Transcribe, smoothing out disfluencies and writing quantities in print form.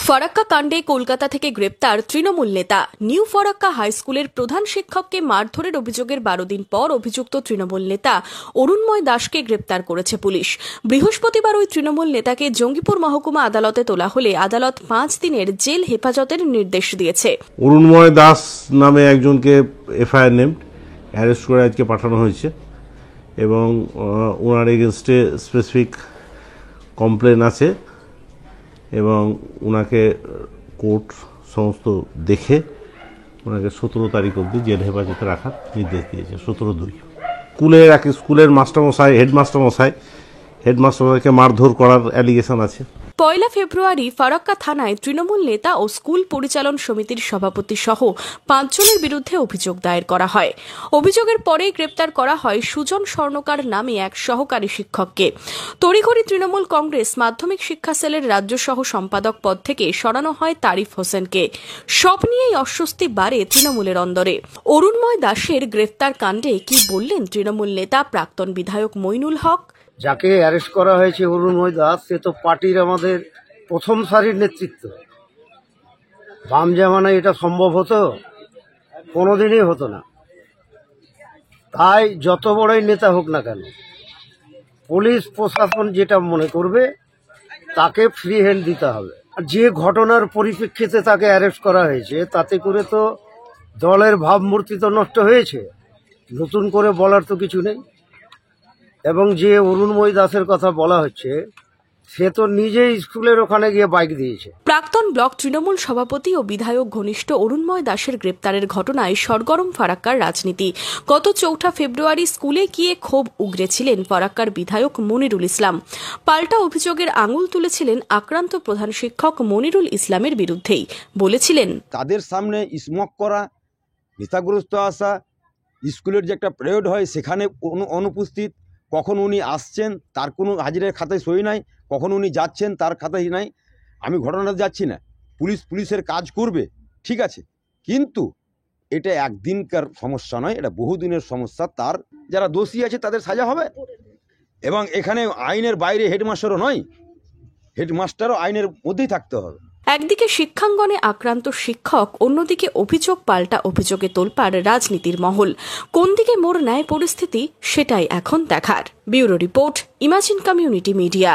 ফারাক্কা কাণ্ডে কলকাতা থেকে গ্রেপ্তার তৃণমূল নেতা। নিউ ফারাক্কা হাই স্কুলের প্রধান শিক্ষককে মারধরের অভিযোগের 12 দিন পর অভিযুক্ত তৃণমূল নেতা অরুণময় দাসকে গ্রেপ্তার করেছে পুলিশ। বৃহস্পতিবার ওই তৃণমূল নেতাকে জঙ্গিপুর মহকুমা আদালতে তোলা হলে আদালত 5 দিনের জেল হেফাজতের নির্দেশ দিয়েছে। অরুণময় দাস নামে একজনকে এফআইআর অ্যারেস্ট করে আজকে পাঠানো হয়েছে এবং ওনার এগেনস্টে স্পেসিফিক কমপ্লেন আছে এবং ওনাকে কোর্ট সমস্ত দেখে ওনাকে 17 তারিখ অবধি জেল হেফাজতে রাখার নির্দেশ দিয়েছে। 17/2 স্কুলের হেডমাস্টারমশাইকে মারধর করার অ্যালিগেশন আছে। 1 ফেব্রুয়ারি ফারাক্কা থানায় তৃণমূল নেতা ও স্কুল পরিচালন সমিতির সভাপতি সহ 5 জনের বিরুদ্ধে অভিযোগ দায়ের করা হয়। অভিযোগের পরেই গ্রেপ্তার করা হয় সুজন স্বর্ণকার নামে এক সহকারী শিক্ষককে। তড়িঘড়ি তৃণমূল কংগ্রেস মাধ্যমিক শিক্ষা সেলের রাজ্য সহ সম্পাদক পদ থেকে সরানো হয় তারিফ হোসেনকে। সব নিয়েই অস্বস্তি বাড়ে তৃণমূলের অন্দরে। অরুণময় দাসের গ্রেফতার কাণ্ডে কি বললেন তৃণমূল নেতা প্রাক্তন বিধায়ক মইনুল হক? যাকে অ্যারেস্ট করা হয়েছে অরুণময় দাস, সে তো পার্টির আমাদের প্রথম সারির নেতৃত্ব। বাম জামানায় এটা সম্ভব হতো? কোনোদিনই হতো না। তাই যত বড়ই নেতা হোক না কেন, পুলিশ প্রশাসন যেটা মনে করবে তাকে ফ্রি হ্যান্ড দিতে হবে। যে ঘটনার পরিপ্রেক্ষিতে তাকে অ্যারেস্ট করা হয়েছে তাতে করে তো দলের ভাবমূর্তি তো নষ্ট হয়েছে, নতুন করে বলার তো কিছু নেই। এবং যে অরুণময় দাসের কথা বলা হচ্ছে, সে তো নিজেই স্কুলের ওখানে গিয়ে বাইক দিয়েছে। প্রাক্তন ব্লক তৃণমূল সভাপতি ও বিধায়ক ঘনিষ্ঠ অরুণময় দাসের গ্রেপ্তারের ঘটনায় সরগরম ফারাক্কার রাজনীতি। গত 4 ফেব্রুয়ারি স্কুলে গিয়ে ক্ষোভ উগরেছিলেন ফারাক্কার বিধায়ক মনিরুল ইসলাম। পাল্টা অভিযোগের আঙুল তুলেছিলেন আক্রান্ত প্রধান শিক্ষক মনিরুল ইসলামের বিরুদ্ধেই। বলেছিলেন, তাদের সামনে স্মোক করা, নেতাগ্রস্ত আসা, স্কুলের যে একটা প্রেড হয় সেখানে অনুপস্থিত, কখন উনি আসছেন তার কোনো হাজিরের খাতায় সই নাই, কখন উনি যাচ্ছেন তার খাতায় নাই। আমি ঘটনাতে যাচ্ছি না, পুলিশের কাজ করবে, ঠিক আছে, কিন্তু এটা একদিনকার সমস্যা নয়, এটা বহুদিনের সমস্যা। তার যারা দোষী আছে তাদের সাজা হবে। এবং এখানে আইনের বাইরে হেডমাস্টারও নয়, হেডমাস্টারও আইনের মধ্যেই থাকতে হবে। একদিকে শিক্ষাঙ্গনে আক্রান্ত শিক্ষক, অন্যদিকে অভিযোগ পাল্টা অভিযোগে তোলপাড় রাজনীতির মহল। কোন দিকে মোড় নেয় পরিস্থিতি, সেটাই এখন দেখার। Bureau report, imagine community media.